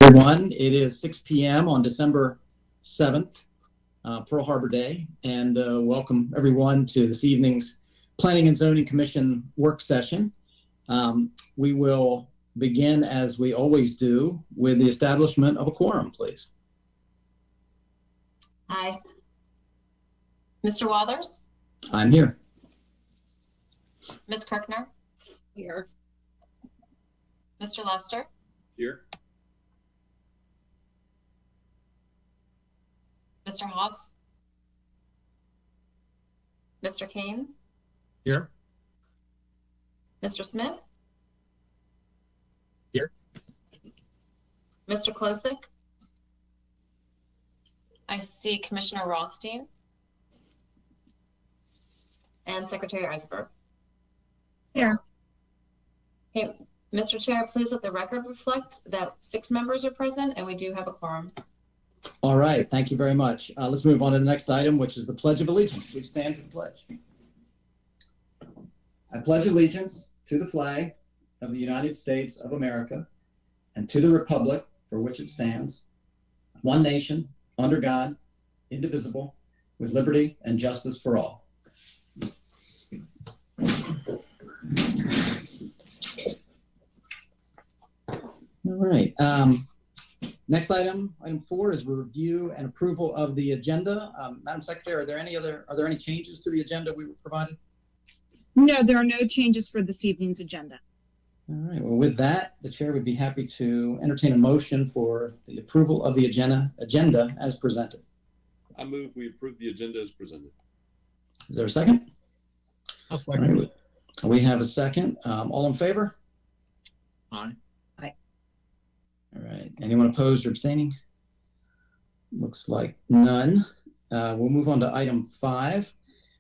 Everyone, it is 6 p.m. on December 7th, Pearl Harbor Day, and welcome everyone to this evening's Planning and Zoning Commission work session. We will begin, as we always do, with the establishment of a quorum, please. Hi. Mr. Wathers? I'm here. Ms. Kirkner? Here. Mr. Lester? Here. Mr. Hoff? Mr. Kane? Here. Mr. Smith? Here. Mr. Klosik? I see Commissioner Rothstein and Secretary Eisberg. Here. Okay, Mr. Chair, please let the record reflect that 6 members are present and we do have a quorum. All right, thank you very much. Let's move on to the next item, which is the Pledge of Allegiance. Please stand for the pledge. I pledge allegiance to the flag of the United States of America and to the republic for which it stands, one nation, under God, indivisible, with liberty and justice for all. All right. Next item 4, is review and approval of the agenda. Madam Secretary, are there any changes to the agenda we were provided? No, there are no changes for this evening's agenda. All right. Well, with that, the chair would be happy to entertain a motion for the approval of the agenda as presented. I move we approve the agenda as presented. Is there a second? I'll second it. We have a second. All in favor? Aye. All right. Anyone opposed or abstaining? Looks like none. We'll move on to item 5,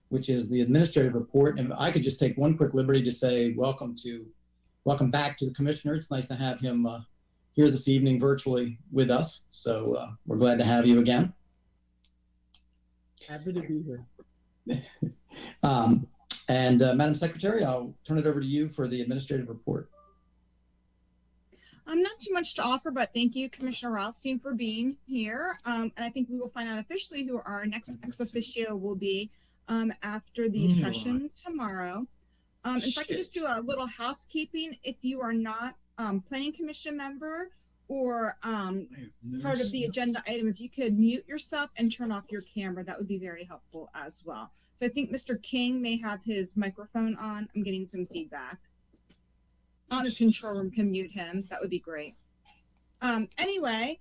which is the administrative report. And I could just take one quick liberty to say welcome back to the commissioner. It's nice to have him here this evening virtually with us. So we're glad to have you again. Happy to be here. Madam Secretary, I'll turn it over to you for the administrative report. Not too much to offer, but thank you, Commissioner Rothstein, for being here. And I think we will find out officially who our next ex officio will be after the session tomorrow. If I could just do a little housekeeping, if you are not Planning Commission member or part of the agenda item, if you could mute yourself and turn off your camera, that would be very helpful as well. So I think Mr. King may have his microphone on. I'm getting some feedback. On the control room can mute him. That would be great. Anyway,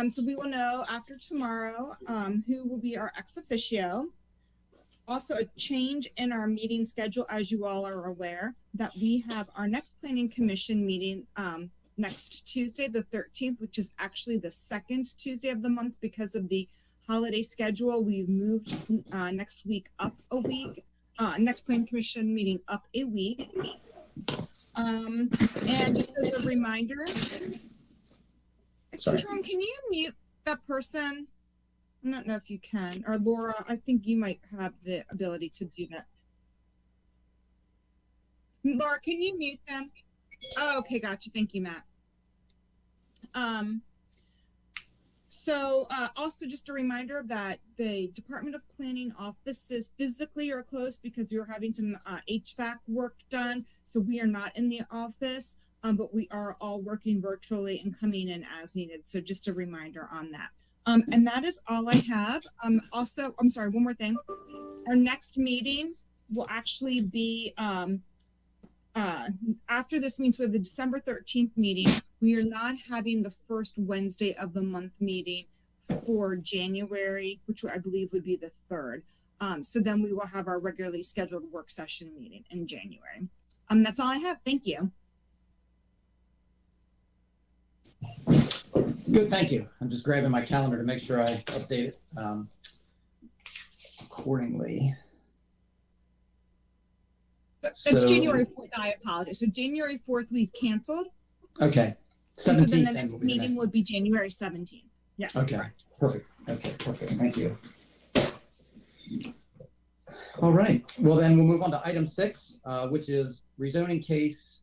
so we will know after tomorrow who will be our ex officio. Also, a change in our meeting schedule, as you all are aware, that we have our next Planning Commission meeting next Tuesday, the 13th, which is actually the second Tuesday of the month because of the holiday schedule. We've moved next week up a week. Next Planning Commission meeting up a week. And just as a reminder, Jerome, can you mute that person? I don't know if you can, or Laura, I think you might have the ability to do that. Laura, can you mute them? Oh, okay, gotcha. Thank you, Matt. Also just a reminder that the Department of Planning offices physically are closed because we are having some HVAC work done. So we are not in the office, but we are all working virtually and coming in as needed. So just a reminder on that. And that is all I have. Also, I'm sorry, one more thing. Our next meeting will actually be after this meeting. So we have the December 13th meeting. We are not having the first Wednesday of the month meeting for January, which I believe would be the 3rd. So then we will have our regularly scheduled work session meeting in January. That's all I have. Thank you. Good, thank you. I'm just grabbing my calendar to make sure I update it accordingly. That's January 4th. I apologize. So January 4th, we've canceled. Okay. 17th, so then the next meeting would be January 17th. Yes. Okay, perfect. Okay, perfect. Thank you. All right. Well, then we'll move on to item 6, which is rezoning case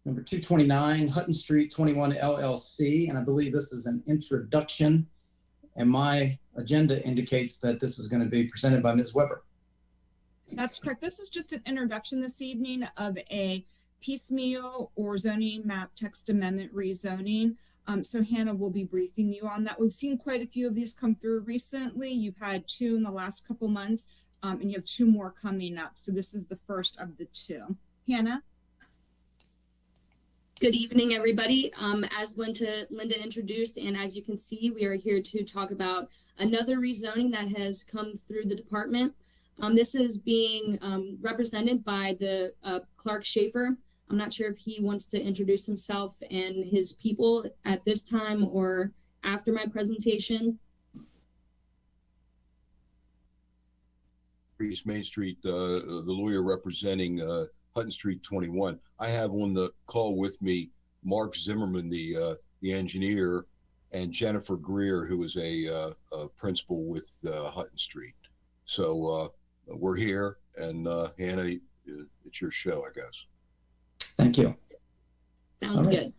Number 229, Hutton Street 21 LLC, and I believe this is an introduction, and my agenda indicates that this is going to be presented by Ms. Weber. That's correct. This is just an introduction this evening of a piecemeal or zoning map text amendment rezoning. So Hannah will be briefing you on that. We've seen quite a few of these come through recently. You've had 2 in the last couple months, and you have 2 more coming up. So this is the first of the 2. Hannah? Good evening, everybody. As Linda introduced, and as you can see, we are here to talk about another rezoning that has come through the department. This is being represented by the Clark Schaefer. I'm not sure if he wants to introduce himself and his people at this time or after my presentation. East Main Street, the lawyer representing Hutton Street 21. I have on the call with me Mark Zimmerman, the engineer, and Jennifer Greer, who is a principal with Hutton Street. So we're here, and Hannah, it's your show, I guess. Thank you. Sounds All right. good.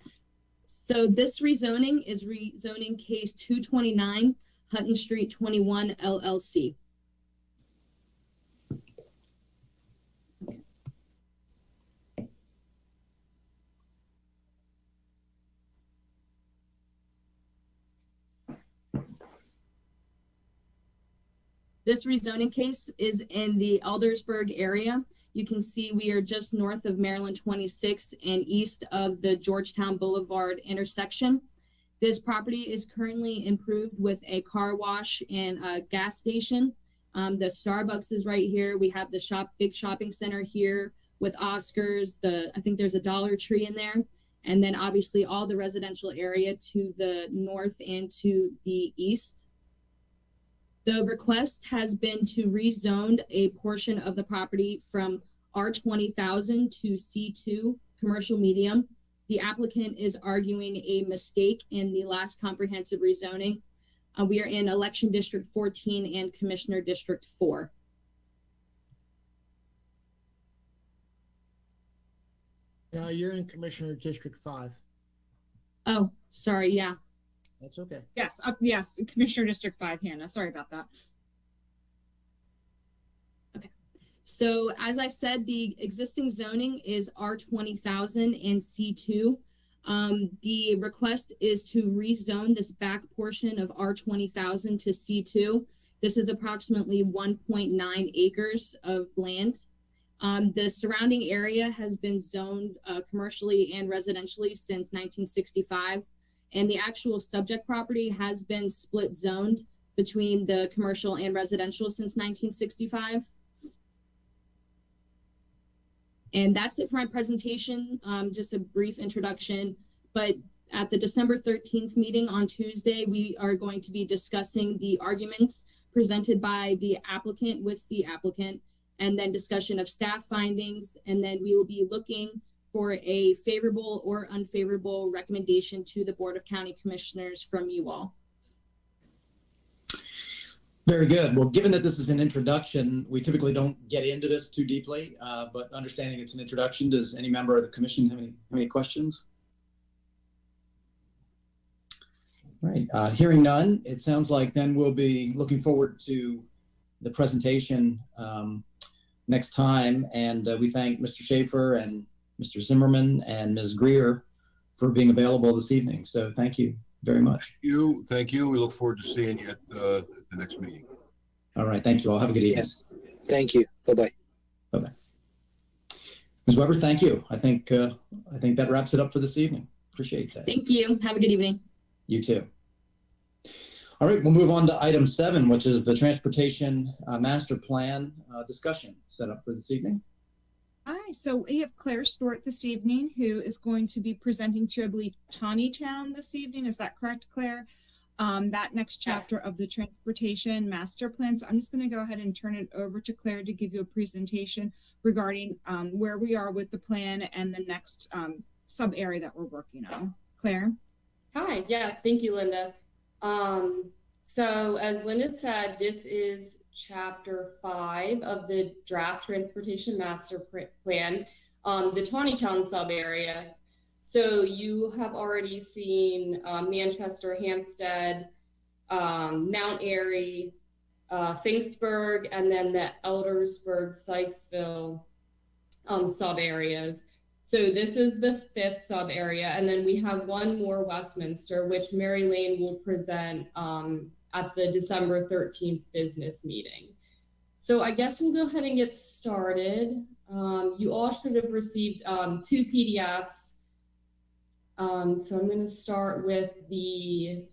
So this rezoning is rezoning case 229 Hutton Street 21 LLC. This rezoning case is in the Aldersburg area. You can see we are just north of Maryland 26 and east of the Georgetown Boulevard intersection. This property is currently improved with a car wash and a gas station. The Starbucks is right here. We have the big shopping center here with Oscars. I think there's a Dollar Tree in there. And then obviously all the residential area to the north and to the east. The request has been to rezone a portion of the property from R20,000 to C2 commercial medium. The applicant is arguing a mistake in the last comprehensive rezoning. We are in election district 14 and commissioner district 4. No, you're in Commissioner District 5. Oh, sorry. Yeah. That's okay. Yes, yes, Commissioner District 5, Hannah. Sorry about that. Okay. So as I said, the existing zoning is R20,000 and C2. The request is to rezone this back portion of R20,000 to C2. This is approximately 1.9 acres of land. The surrounding area has been zoned commercially and residentially since 1965. And the actual subject property has been split zoned between the commercial and residential since 1965. And that's it for my presentation, just a brief introduction. But at the December 13th meeting on Tuesday, we are going to be discussing the arguments presented by the applicant with the applicant, and then discussion of staff findings. And then we will be looking for a favorable or unfavorable recommendation to the Board of County Commissioners from you all. Very good. Well, given that this is an introduction, we typically don't get into this too deeply, but understanding it's an introduction, does any member of the commission have any questions? All right, hearing none, it sounds like then we'll be looking forward to the presentation next time. And we thank Mr. Schaefer and Mr. Zimmerman and Ms. Greer for being available this evening. So thank you very much. Thank you. We look forward to seeing you at the next meeting. All right, thank you all. Have a good evening. Yes. Thank you. Bye-bye. Bye-bye. Ms. Weber, thank you. I think that wraps it up for this evening. Appreciate that. Thank you. Have a good evening. You too. All right, we'll move on to item 7, which is the transportation master plan discussion set up for this evening. Hi, so we have Claire Stewart this evening, who is going to be presenting to, I believe, Tawnytown this evening. Is that correct, Claire? That next chapter of the transportation master plan. So I'm just going to go ahead and turn it over to Claire to give you a presentation regarding where we are with the plan and the next sub area that we're working on. Claire? Hi, yeah, thank you, Linda. So as Linda said, this is Chapter 5 of the draft transportation master plan, the Tawnytown sub area. So you have already seen Manchester, Hampstead, Mount Airy, Finksburg, and then the Eldersburg, Sykesville sub areas. So this is the 5th sub area, and then we have one more, Westminster, which Mary Lane will present at the December 13th business meeting. So I guess we'll go ahead and get started. You all should have received 2 PDFs. So I'm going to start with the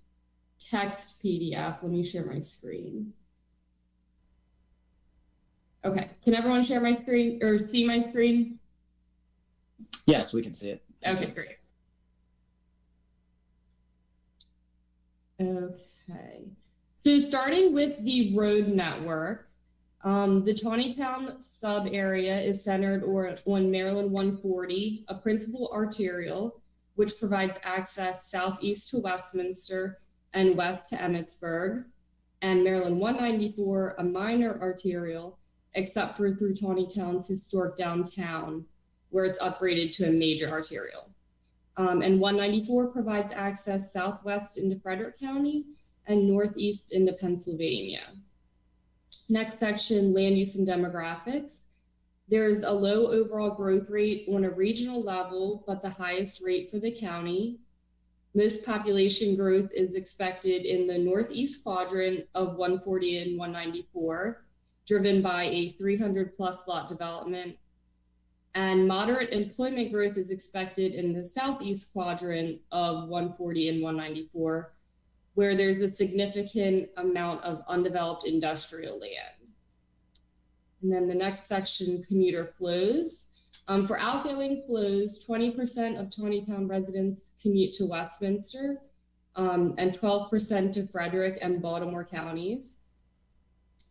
text PDF. Let me share my screen. Okay, can everyone share my screen or see my screen? Yes, we can see it. Okay, great. Okay, so starting with the road network, the Tawnytown sub area is centered on Maryland 140, a principal arterial, which provides access southeast to Westminster and west to Emmitsburg, and Maryland 194, a minor arterial, except for through Tawnytown's historic downtown, where it's upgraded to a major arterial. And 194 provides access southwest into Frederick County and northeast into Pennsylvania. Next section, land use and demographics. There's a low overall growth rate on a regional level, but the highest rate for the county. Most population growth is expected in the northeast quadrant of 140 and 194, driven by a 300 plus lot development. And moderate employment growth is expected in the southeast quadrant of 140 and 194, where there's a significant amount of undeveloped industrial land. And then the next section, commuter flows. For outgoing flows, 20% of Tawnytown residents commute to Westminster and 12% to Frederick and Baltimore counties.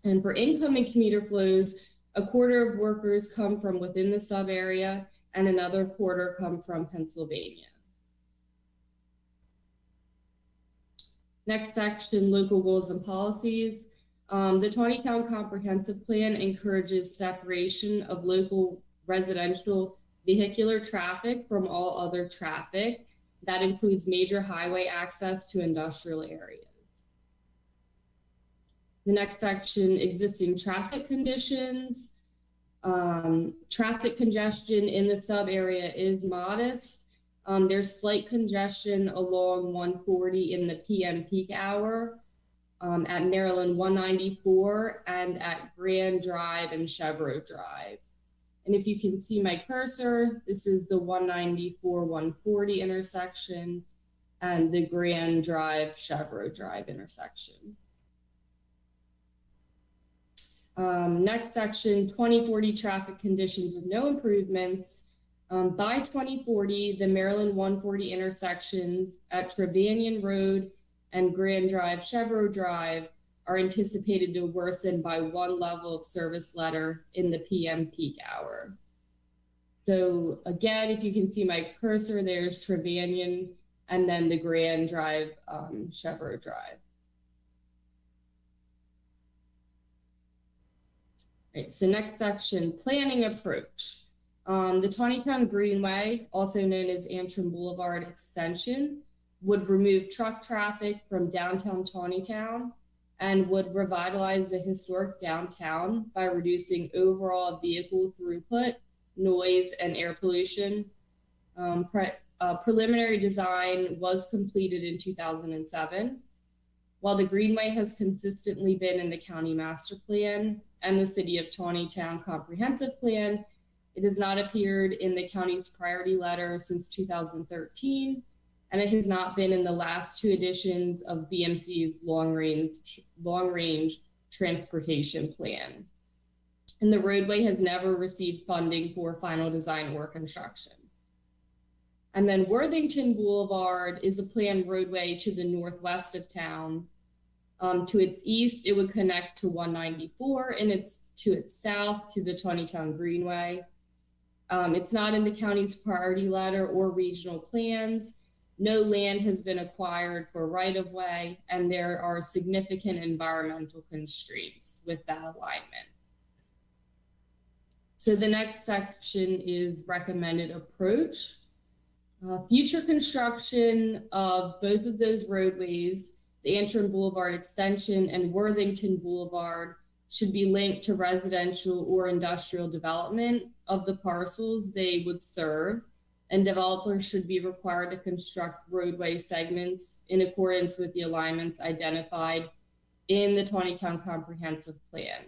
And for incoming commuter flows, a quarter of workers come from within the sub area and another quarter come from Pennsylvania. Next section, local goals and policies. The Tawnytown Comprehensive Plan encourages separation of local residential vehicular traffic from all other traffic. That includes major highway access to industrial areas. The next section, existing traffic conditions. Traffic congestion in the sub area is modest. There's slight congestion along 140 in the PM peak hour, at Maryland 194 and at Grand Drive and Chevrolet Drive. And if you can see my cursor, this is the 194-140 intersection and the Grand Drive Chevrolet Drive intersection. Next section, 2040 traffic conditions with no improvements. By 2040, the Maryland 140 intersections at Trevanion Road and Grand Drive Chevrolet Drive are anticipated to worsen by 1 level of service letter in the PM peak hour. So again, if you can see my cursor, there's Trevanion and then the Grand Drive Chevrolet Drive. Right, so next section, planning approach. The Tawnytown Greenway, also known as Antrim Boulevard Extension, would remove truck traffic from downtown Tawnytown and would revitalize the historic downtown by reducing overall vehicle throughput, noise, and air pollution. Preliminary design was completed in 2007. While the Greenway has consistently been in the county master plan and the city of Tawnytown comprehensive plan, it has not appeared in the county's priority letter since 2013, and it has not been in the last 2 editions of BMC's long range transportation plan. And the roadway has never received funding for final design or construction. And then Worthington Boulevard is a planned roadway to the northwest of town. To its east, it would connect to 194, and to its south to the Tawnytown Greenway. It's not in the county's priority letter or regional plans. No land has been acquired for right-of-way, and there are significant environmental constraints with that alignment. So the next section is recommended approach. Future construction of both of those roadways, the Antrim Boulevard extension and Worthington Boulevard, should be linked to residential or industrial development of the parcels they would serve, and developers should be required to construct roadway segments in accordance with the alignments identified in the Tawnytown Comprehensive Plan.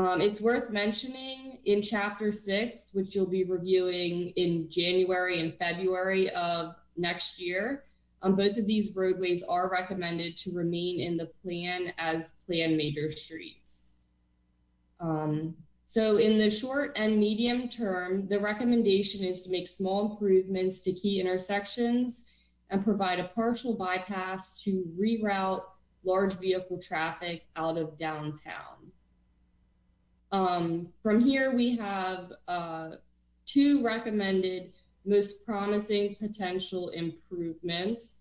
It's worth mentioning in Chapter 6, which you'll be reviewing in January and February of next year, both of these roadways are recommended to remain in the plan as planned major streets. So in the short and medium term, the recommendation is to make small improvements to key intersections and provide a partial bypass to reroute large vehicle traffic out of downtown. From here, we have 2 recommended most promising potential improvements.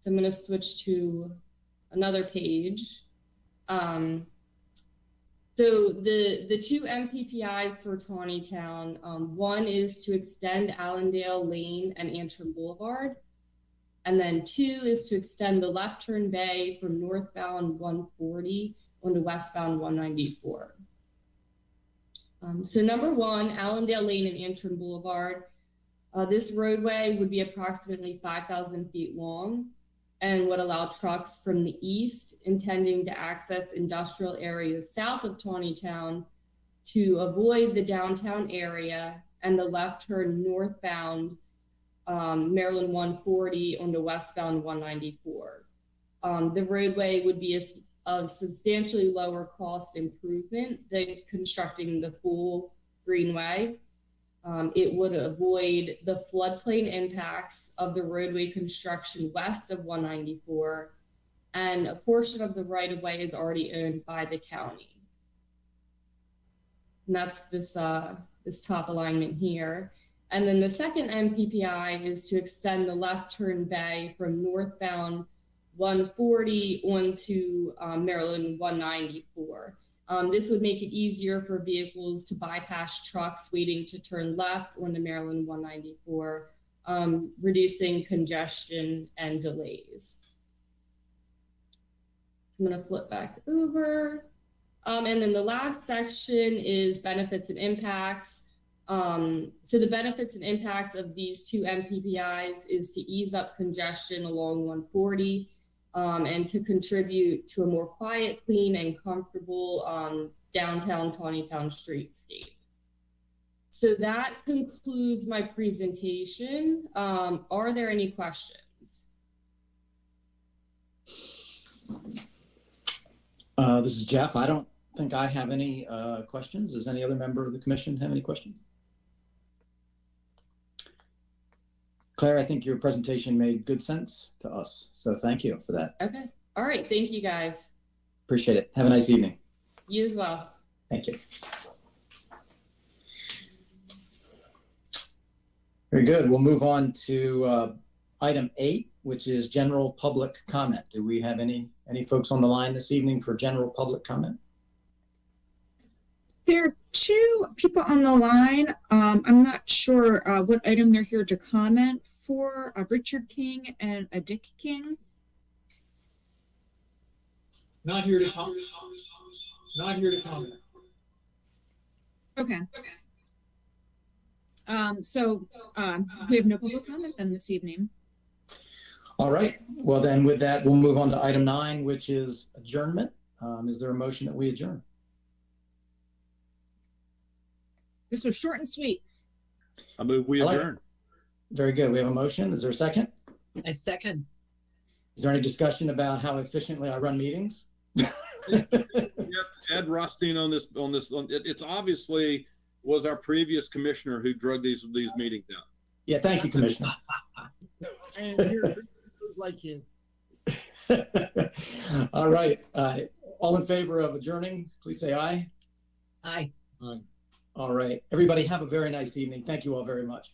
So I'm going to switch to another page. So the 2 MPPIs for Tawnytown, one is to extend Allendale Lane and Antrim Boulevard. And then 2 is to extend the left turn bay from northbound 140 onto westbound 194. So number 1, Allendale Lane and Antrim Boulevard. This roadway would be approximately 5,000 feet long and would allow trucks from the east intending to access industrial areas south of Tawnytown to avoid the downtown area and the left turn northbound Maryland 140 onto westbound 194. The roadway would be a substantially lower cost improvement than constructing the full greenway. It would avoid the floodplain impacts of the roadway construction west of 194, and a portion of the right-of-way is already owned by the county. And that's this top alignment here. And then the second MPPI is to extend the left turn bay from northbound 140 onto Maryland 194. This would make it easier for vehicles to bypass trucks waiting to turn left onto Maryland 194, reducing congestion and delays. I'm going to flip back over. And then the last section is benefits and impacts. So the benefits and impacts of these 2 MPPIs is to ease up congestion along 140, and to contribute to a more quiet, clean, and comfortable downtown Tawnytown streetscape. So that concludes my presentation. Are there any questions? This is Jeff. I don't think I have any questions. Does any other member of the commission have any questions? Claire, I think your presentation made good sense to us, so thank you for that. Okay. All right. Thank you, guys. Appreciate it. Have a nice evening. You as well. Thank you. Very good. We'll move on to item 8, which is general public comment. Do we have any folks on the line this evening for general public comment? There are 2 people on the line. I'm not sure what item they're here to comment for, Richard King and Dick King. Not here to comment. Not here to comment. Okay. So we have no public comment then this evening. All right. Well, then with that, we'll move on to item 9, which is adjournment. Is there a motion that we adjourn? This was short and sweet. I move we adjourn. Very good. We have a motion. Is there a second? A second. Is there any discussion about how efficiently I run meetings? Ed Rothstein on this. It's obviously was our previous commissioner who drug these meetings out. Yeah, thank you, Commissioner. And here's like you. All right. All in favor of adjourning, please say aye. Aye. All right. Everybody have a very nice evening. Thank you all very much.